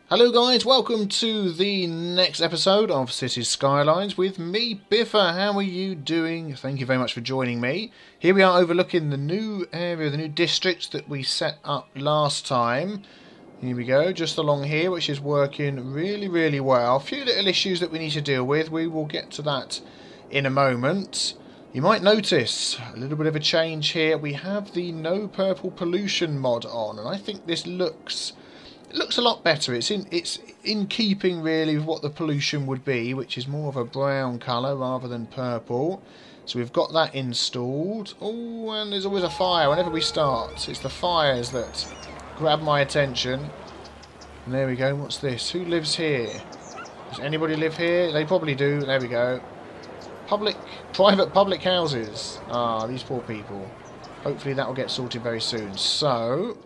Hello guys, welcome to the next episode of Cities Skylines with me, Biffa. How are you doing? Thank you very much for joining me. Here we are overlooking the new area, the new district that we set up last time. Here we go, just along here, which is working really well. A few little issues that we need to deal with. We will get to that in a moment. You might notice a little bit of a change here. We have the no purple pollution mod on, and I think this looks a lot better. It's in keeping really with what the pollution would be, which is more of a brown colour rather than purple. So we've got that installed. Oh, and there's always a fire whenever we start. It's the fires that grab my attention. And there we go. What's this? Who lives here? Does anybody live here? They probably do. There we go. Private public houses. Ah, these poor people. Hopefully that will get sorted very soon. So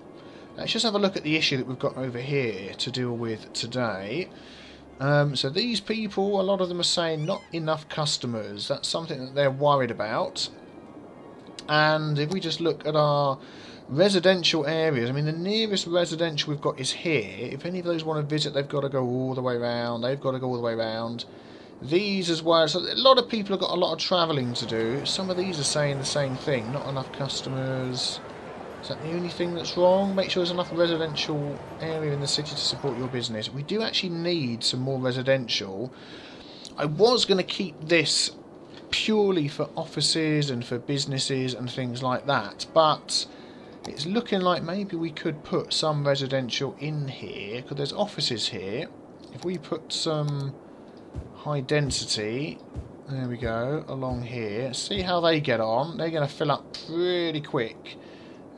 let's just have a look at the issue that we've got over here to deal with today. So these people, a lot of them are saying not enough customers. That's something that they're worried about. And if we just look at our residential areas, I mean the nearest residential we've got is here. If any of those want to visit, they've got to go all the way around. They've got to go all the way around. These as well. So a lot of people have got a lot of travelling to do. Some of these are saying the same thing. Not enough customers. Is that the only thing that's wrong? Make sure there's enough residential area in the city to support your business. We do actually need some more residential. I was going to keep this purely for offices and for businesses and things like that, but it's looking like maybe we could put some residential in here, because there's offices here. If we put some high density, there we go, along here, see how they get on. They're going to fill up pretty quick.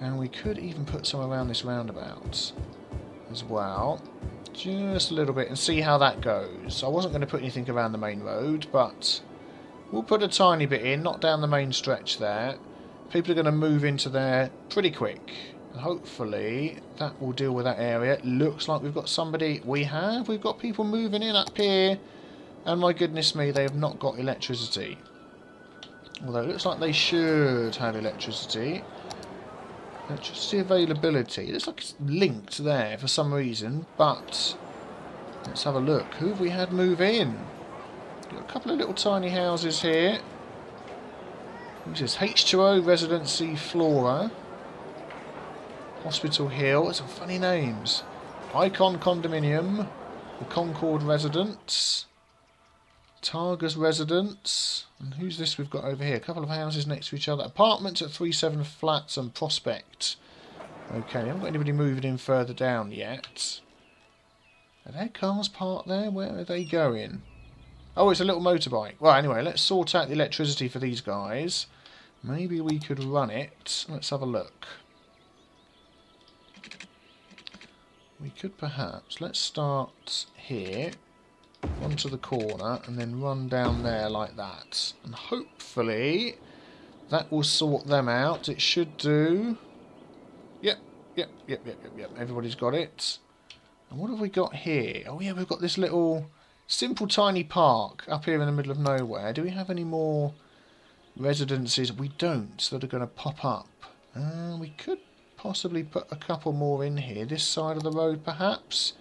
And we could even put some around this roundabout as well. Just a little bit and see how that goes. I wasn't going to put anything around the main road, but we'll put a tiny bit in, not down the main stretch there. People are going to move into there pretty quick. And hopefully that will deal with that area. Looks like we've got somebody. We've got people moving in up here. And my goodness me, they have not got electricity. Although it looks like they should have electricity. Electricity availability. It looks like it's linked there for some reason, but let's have a look. Who have we had move in? Got a couple of little tiny houses here. Who's this? H2O Residency Flora. Hospital Hill. Some funny names. Icon Condominium. The Concord Residence. Targus Residence. And who's this we've got over here? A couple of houses next to each other. Apartments at 37 Flats and Prospect. Okay, we haven't got anybody moving in further down yet. Are there cars parked there? Where are they going? Oh, it's a little motorbike. Well, anyway, let's sort out the electricity for these guys. Maybe we could run it. Let's have a look. We could perhaps... Let's start here. Onto the corner and then run down there like that, and hopefully that will sort them out. It should do. Yep. Everybody's got it. And what have we got here? Oh yeah, we've got this little simple tiny park up here in the middle of nowhere. Do we have any more residences? We don't, that are going to pop up. We could possibly put a couple more in here, this side of the road perhaps.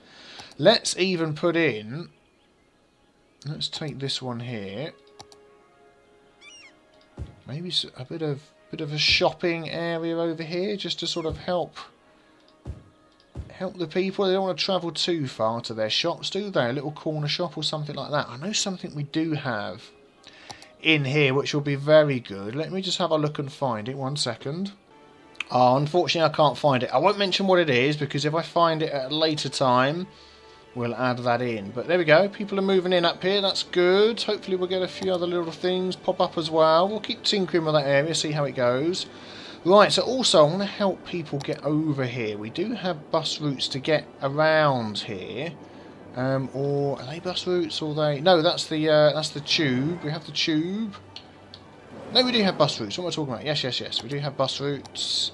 Let's even put in... Let's take this one here. Maybe a bit of a shopping area over here, just to sort of help the people. They don't want to travel too far to their shops, do they? A little corner shop or something like that. I know something we do have in here, which will be very good. Let me just have a look and find it. 1 second. Oh, unfortunately, I can't find it. I won't mention what it is, because if I find it at a later time, we'll add that in. But there we go. People are moving in up here. That's good. Hopefully we'll get a few other little things pop up as well. We'll keep tinkering with that area, see how it goes. Right, so also I want to help people get over here. We do have bus routes to get around here. Or are they bus routes? Or they? No, that's the tube. We have the tube. No, we do have bus routes. What am I talking about? Yes. We do have bus routes.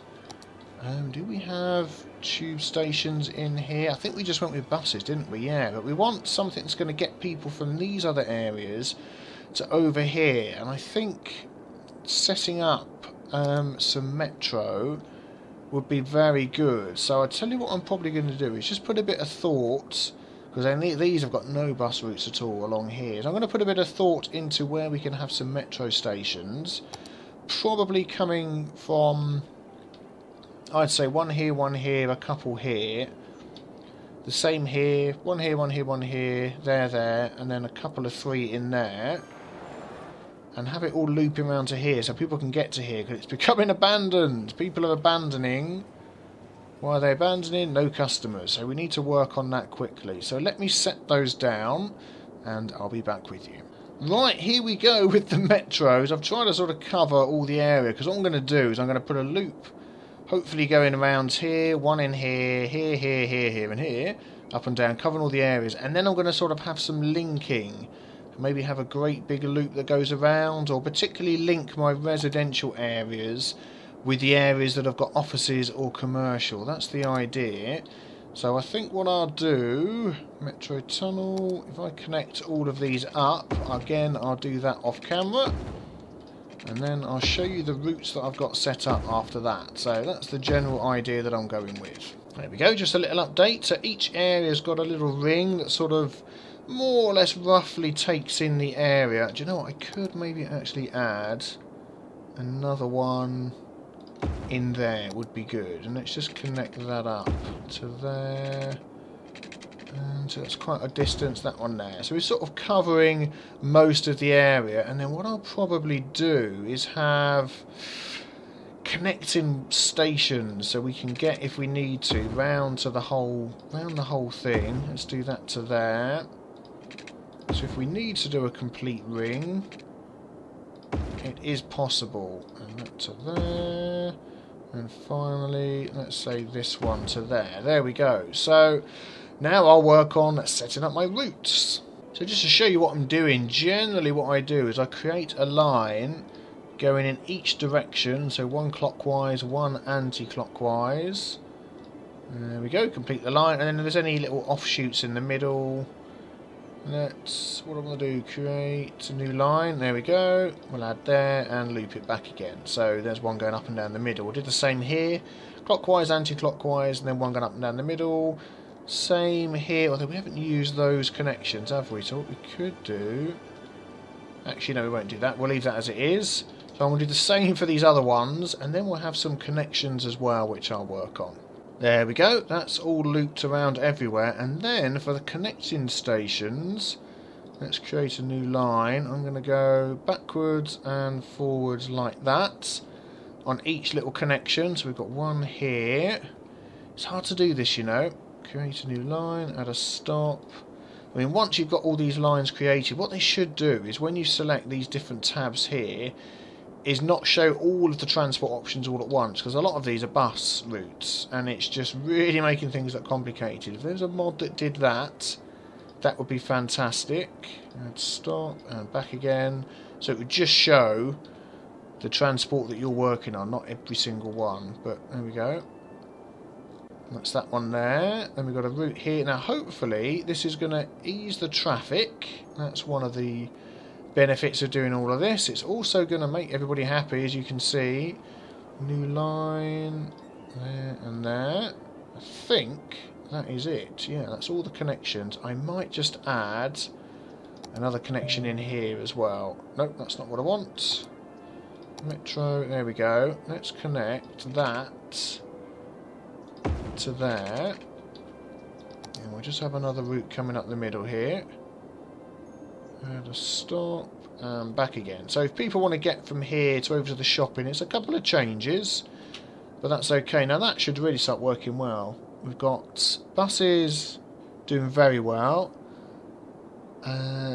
Do we have tube stations in here? I think we just went with buses, didn't we? Yeah, but we want something that's going to get people from these other areas to over here. And I think setting up some metro would be very good. So I tell you what I'm probably going to do is just put a bit of thought Because then these have got no bus routes at all along here. So I'm going to put a bit of thought into where we can have some metro stations. Probably coming from, I'd say one here, a couple here. The same here, one here, one here, there, and then a couple of 3 in there. And have it all looping around to here so people can get to here, because it's becoming abandoned. People are abandoning. Why are they abandoning? No customers. So we need to work on that quickly. So let me set those down and I'll be back with you. Right, here we go with the metros. I've tried to sort of cover all the area, because what I'm going to do is I'm going to put a loop, hopefully going around here, one in here, here, and here, up and down, covering all the areas. And then I'm going to sort of have some linking. Maybe have a great big loop that goes around, or particularly link my residential areas with the areas that have got offices or commercial. That's the idea. So I think what I'll do, metro tunnel, if I connect all of these up, again I'll do that off camera, and then I'll show you the routes that I've got set up after that. So that's the general idea that I'm going with. There we go, just a little update. So each area's got a little ring that sort of more or less roughly takes in the area. Do you know what, I could maybe actually add another one in there, would be good. And let's just connect that up to there, and so that's quite a distance, that one there. So we're sort of covering most of the area. And then what I'll probably do is have connecting stations, so we can get, if we need to, round the whole thing. Let's do that to there. So if we need to do a complete ring, it is possible. And that to there. And finally, let's say this one to there. There we go. So now I'll work on setting up my routes. So just to show you what I'm doing, generally what I do is I create a line going in each direction. So one clockwise, one anti-clockwise. There we go, complete the line. And then if there's any little offshoots in the middle, let's, what I'm going to do, create a new line. There we go. We'll add there and loop it back again. So there's one going up and down the middle. We'll do the same here. Clockwise, anti-clockwise, and then one going up and down the middle. Same here. Although we haven't used those connections, have we? So what we could do... Actually, no, we won't do that. We'll leave that as it is. So I'm going to do the same for these other ones. And then we'll have some connections as well, which I'll work on. There we go, that's all looped around everywhere. And then for the connecting stations, let's create a new line. I'm going to go backwards and forwards like that on each little connection. So we've got one here. It's hard to do this, you know. Create a new line, add a stop. I mean, once you've got all these lines created, what they should do is when you select these different tabs here, is not show all of the transport options all at once, because a lot of these are bus routes and it's just really making things look complicated. If there's a mod that did that, that would be fantastic. Add stop and back again, so it would just show the transport that you're working on, not every single one. But there we go, that's that one there. Then we've got a route here. Now hopefully this is going to ease the traffic. That's one of the benefits of doing all of this. It's also going to make everybody happy, as you can see. New line there and there. I think that is it. Yeah, that's all the connections. I might just add another connection in here as well. Nope, that's not what I want. Metro, there we go. Let's connect that to there. And we'll just have another route coming up the middle here. Add a stop and back again. So if people want to get from here to over to the shopping, it's a couple of changes, but that's okay. Now that should really start working well. We've got buses doing very well.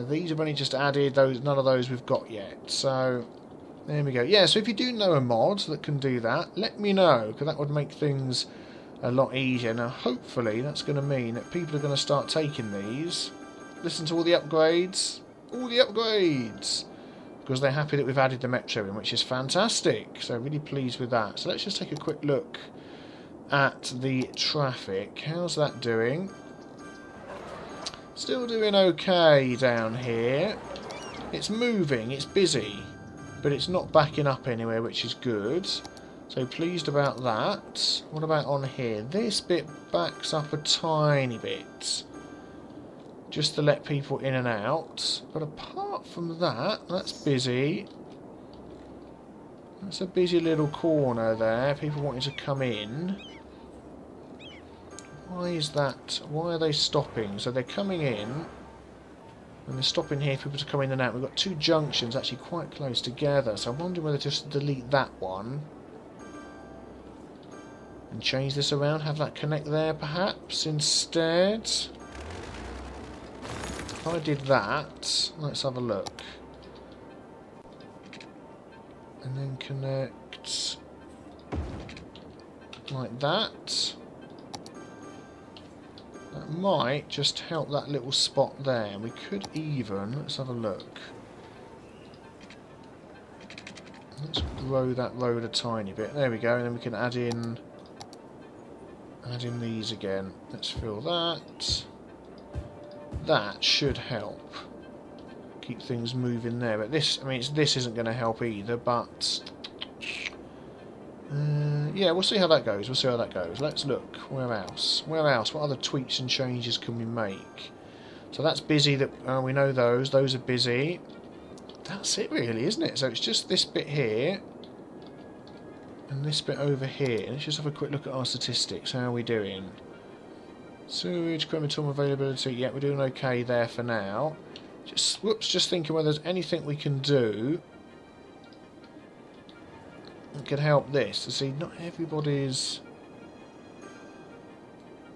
These have only just added those. None of those we've got yet. So there we go. Yeah, so if you do know a mod that can do that, let me know, because that would make things a lot easier. Now hopefully that's going to mean that people are going to start taking these. Listen to all the upgrades. All the upgrades, because they're happy that we've added the metro in, which is fantastic. So really pleased with that. So let's just take a quick look at the traffic. How's that doing? Still doing okay down here. It's moving, it's busy, but it's not backing up anywhere, which is good. So pleased about that. What about on here? This bit backs up a tiny bit. just to let people in and out. But apart from that, that's busy. That's a busy little corner there. People wanting to come in. Why is that? Why are they stopping? So they're coming in. And they're stopping here for people to come in and out. We've got two junctions actually quite close together. So I'm wondering whether to just delete that one. And change this around. Have that connect there perhaps instead. If I did that, let's have a look. And then connect like that. That might just help that little spot there. We could even, let's have a look. Let's grow that road a tiny bit. There we go, and then we can add in these again. Let's fill that. That should help keep things moving there. But this, I mean, this isn't going to help either. But yeah, we'll see how that goes. We'll see how that goes. Let's look. Where else? Where else? What other tweaks and changes can we make? So that's busy. That we know those. Those are busy. That's it, really, isn't it? So it's just this bit here and this bit over here. Let's just have a quick look at our statistics. How are we doing? Sewage, crematorium availability. Yeah, we're doing okay there for now. Just thinking whether there's anything we can do that could help this. To see, not everybody's. Do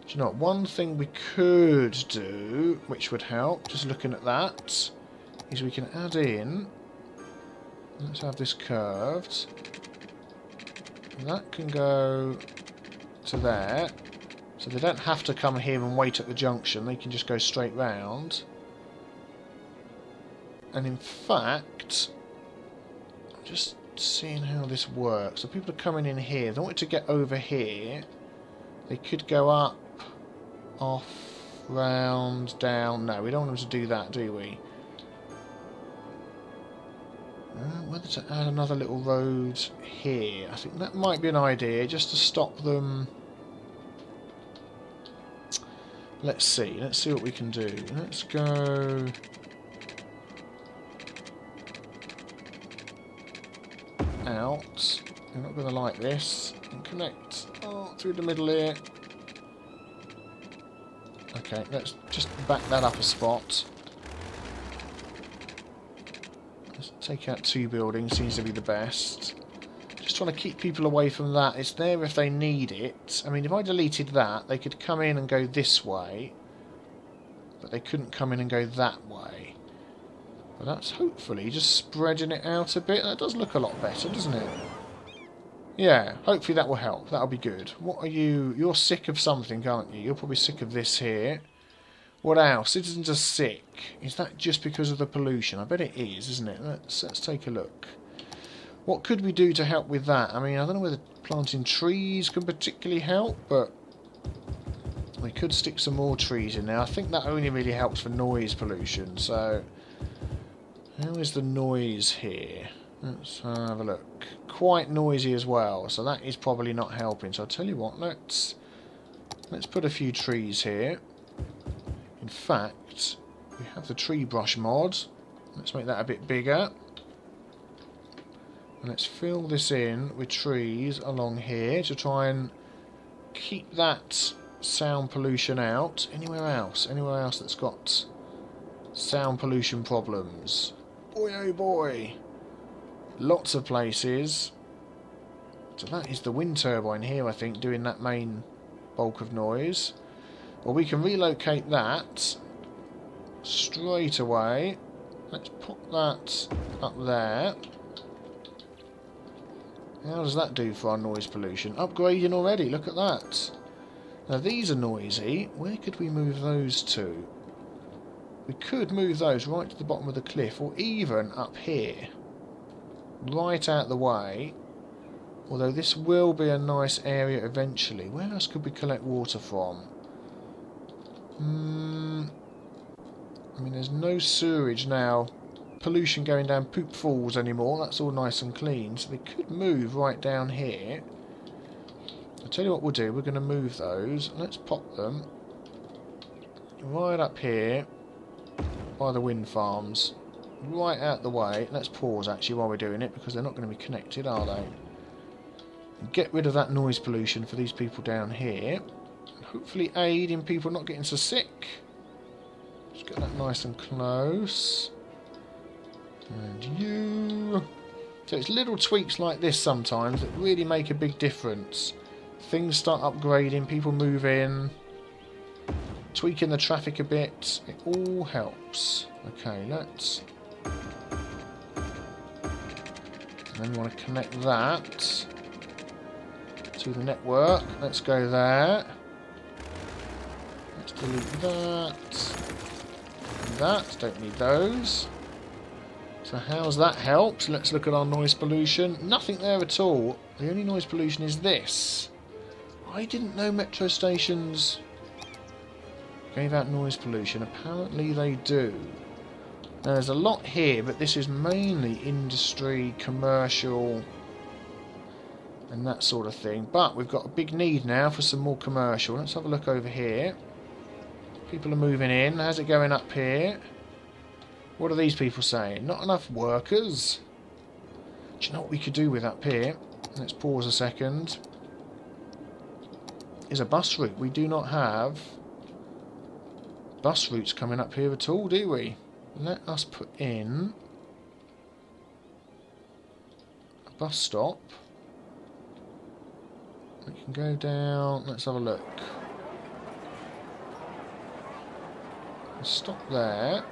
you know what? One thing we could do, which would help, just looking at that, is we can add in. Let's have this curved. That can go to there. So they don't have to come here and wait at the junction. They can just go straight round. And in fact, I'm just seeing how this works. So people are coming in here. They want to get over here. They could go up, off, round, down. No, we don't want them to do that, do we? Whether to add another little road here. I think that might be an idea, just to stop them. Let's see what we can do. Let's go out. You're not going to like this. And connect through the middle here. Okay, let's just back that up a spot. Let's take out two buildings, seems to be the best. Just trying to keep people away from that. It's there if they need it. I mean, if I deleted that, they could come in and go this way. But they couldn't come in and go that way. But that's hopefully just spreading it out a bit. That does look a lot better, doesn't it? Yeah, hopefully that will help. That'll be good. What are you? You're sick of something, aren't you? You're probably sick of this here. What else? Citizens are sick. Is that just because of the pollution? I bet it is, isn't it? Let's take a look. What could we do to help with that? I mean, I don't know whether planting trees can particularly help, but we could stick some more trees in there. I think that only really helps for noise pollution. So, how is the noise here? Let's have a look. Quite noisy as well, so that is probably not helping. So I'll tell you what, let's put a few trees here. In fact, we have the tree brush mod. Let's make that a bit bigger. And let's fill this in with trees along here to try and keep that sound pollution out. Anywhere else that's got sound pollution problems? Boy oh boy. Lots of places. So that is the wind turbine here, I think, doing that main bulk of noise. Well, we can relocate that straight away. Let's put that up there. How does that do for our noise pollution? Upgrading already, look at that. Now these are noisy. Where could we move those to? We could move those right to the bottom of the cliff, or even up here. Right out the way. Although this will be a nice area eventually. Where else could we collect water from? I mean, there's no sewerage now. Pollution going down Poop Falls anymore. That's all nice and clean. So they could move right down here. I'll tell you what we'll do. We're going to move those. Let's pop them right up here. by the wind farms. Right out the way. Let's pause actually while we're doing it, because they're not going to be connected, are they? And get rid of that noise pollution for these people down here. And hopefully aid in people not getting so sick. Just get that nice and close. And you. So it's little tweaks like this sometimes that really make a big difference. Things start upgrading, people move in, tweaking the traffic a bit. It all helps. Okay, let's. And then we want to connect that to the network. Let's go there. Let's delete that. And that. Don't need those. So how's that helped? Let's look at our noise pollution. Nothing there at all. The only noise pollution is this. I didn't know metro stations gave out noise pollution. Apparently they do. Now there's a lot here, but this is mainly industry, commercial, and that sort of thing. But we've got a big need now for some more commercial. Let's have a look over here. People are moving in. How's it going up here? What are these people saying? Not enough workers. Do you know what we could do with up here? Let's pause a second. Is a bus route. We do not have bus routes coming up here at all, do we? Let us put in a bus stop. We can go down. Let's have a look. Stop there.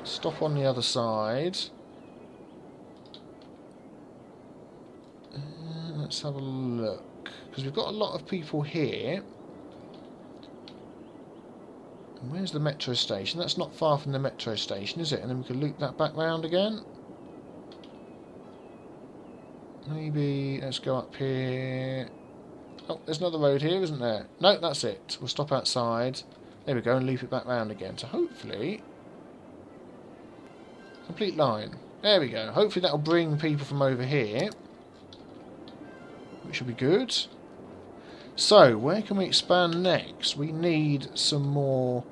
Stop on the other side. Let's have a look. Because we've got a lot of people here. And where's the metro station? That's not far from the metro station, is it? And then we can loop that back round again. Maybe, let's go up here. Oh, there's another road here, isn't there? No, that's it. We'll stop outside. There we go, and loop it back round again. So hopefully... complete line. There we go. Hopefully that'll bring people from over here. Which will be good. So, where can we expand next? We need some more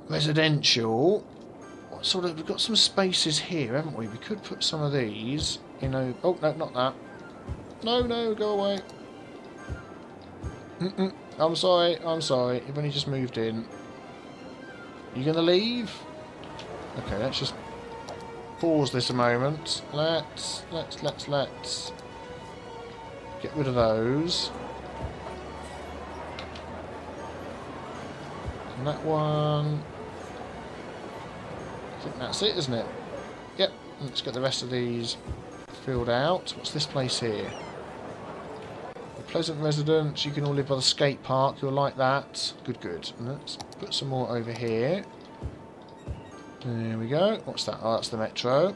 residential. What sort of... we've got some spaces here, haven't we? We could put some of these, you know... oh, no, not that. No, no, go away. I'm sorry, I'm sorry. You've only just moved in. You gonna leave? Okay, let's just pause this a moment. Let's get rid of those. And that one. I think that's it, isn't it? Yep. Let's get the rest of these filled out. What's this place here? A pleasant residence. You can all live by the skate park. You'll like that. Good, good. And let's put some more over here. There we go. What's that? Oh, that's the metro.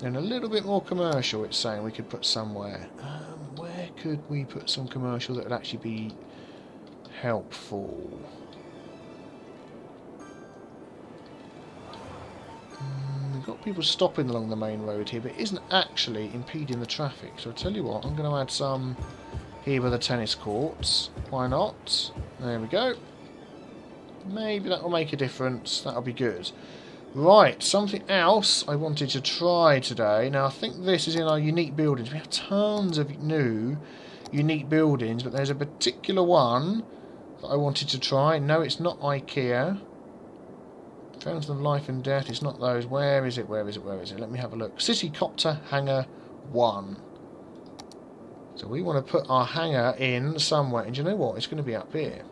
And a little bit more commercial, it's saying we could put somewhere. Where could we put some commercial that would actually be helpful? We've got people stopping along the main road here, but it isn't actually impeding the traffic. So I'll tell you what, I'm going to add some here by the tennis courts. Why not? There we go. Maybe that will make a difference. That'll be good. Right, something else I wanted to try today. Now, I think this is in our unique buildings. We have tons of new unique buildings, but there's a particular one that I wanted to try. No, it's not IKEA. Fountain of Life and Death, it's not those. Where is it? Where is it? Where is it? Let me have a look. CimCopter Hangar 1. So we want to put our hangar in somewhere. And do you know what? It's going to be up here.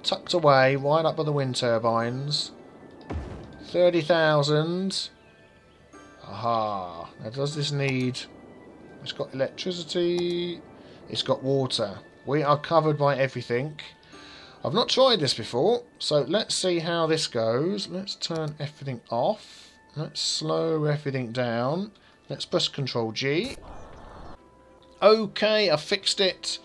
Tucked away, right up by the wind turbines. 30,000. Aha. Now does this need... it's got electricity. It's got water. We are covered by everything. I've not tried this before, so let's see how this goes. Let's turn everything off. Let's slow everything down. Let's press Control G. Okay, I fixed it.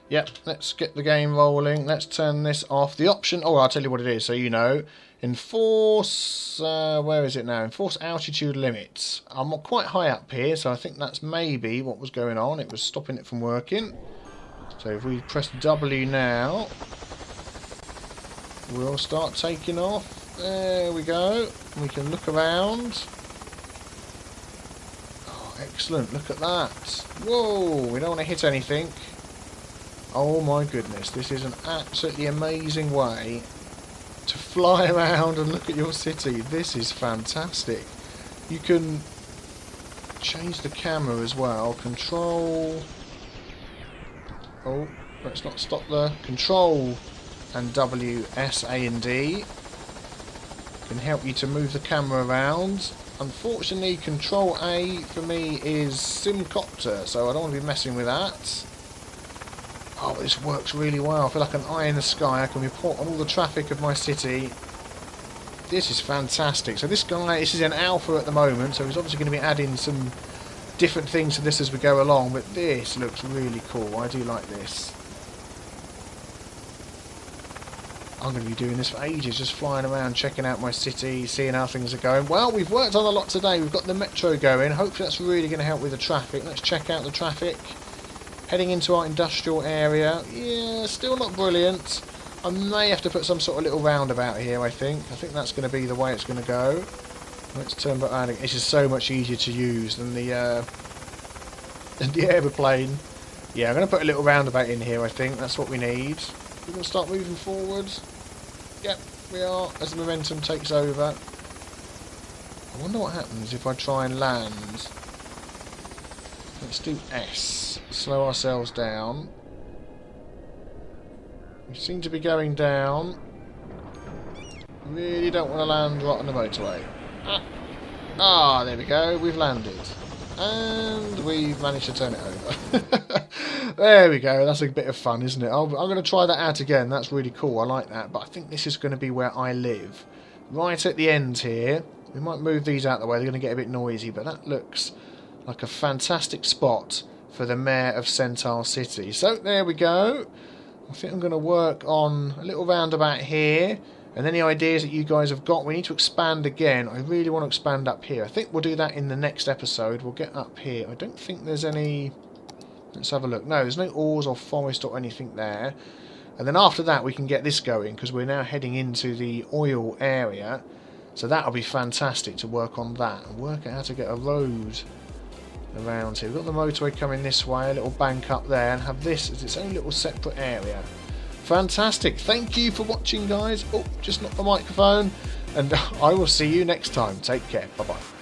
Yep, let's get the game rolling. Let's turn this off. The option... oh, I'll tell you what it is, so you know. Enforce... where is it now? Enforce altitude limits. I'm quite high up here, so I think that's maybe what was going on. It was stopping it from working. So if we press W now... we'll start taking off. There we go. We can look around. Oh, excellent. Look at that. Whoa, we don't want to hit anything. Oh my goodness, this is an absolutely amazing way to fly around and look at your city. This is fantastic. You can change the camera as well. Control. Oh, let's not stop there. Control and W, S, A and D can help you to move the camera around. Unfortunately, Control A for me is CimCopter, so I don't want to be messing with that. Oh, this works really well. I feel like an eye in the sky. I can report on all the traffic of my city. This is fantastic. So this is an alpha at the moment, so he's obviously going to be adding some different things to this as we go along, but this looks really cool. I do like this. I'm going to be doing this for ages, just flying around, checking out my city, seeing how things are going. Well, we've worked on a lot today. We've got the metro going. Hopefully that's really going to help with the traffic. Let's check out the traffic. Heading into our industrial area. Yeah, still not brilliant. I may have to put some sort of little roundabout here, I think. I think that's going to be the way it's going to go. Let's turn back around. This is so much easier to use than the aeroplane. Yeah, I'm going to put a little roundabout in here, I think. That's what we need. We're going to start moving forward. Yep, we are, as the momentum takes over. I wonder what happens if I try and land. Let's do S. Slow ourselves down. We seem to be going down. Really don't want to land right on the motorway. There we go. We've landed. And we've managed to turn it over. There we go. That's a bit of fun, isn't it? I'm going to try that out again. That's really cool. I like that. But I think this is going to be where I live. Right at the end here. We might move these out of the way. They're going to get a bit noisy. But that looks like a fantastic spot for the mayor of Centaur City. So there we go. I think I'm going to work on a little roundabout here. And any ideas that you guys have got, we need to expand again. I really want to expand up here. I think we'll do that in the next episode. We'll get up here. I don't think there's any... Let's have a look. No, there's no ores or forest or anything there. And then after that we can get this going, because we're now heading into the oil area. So that'll be fantastic to work on that. And work out how to get a road around here. We've got the motorway coming this way, a little bank up there, and have this as its own little separate area. Fantastic. Thank you for watching, guys. Oh, just knocked the microphone. And I will see you next time. Take care. Bye-bye.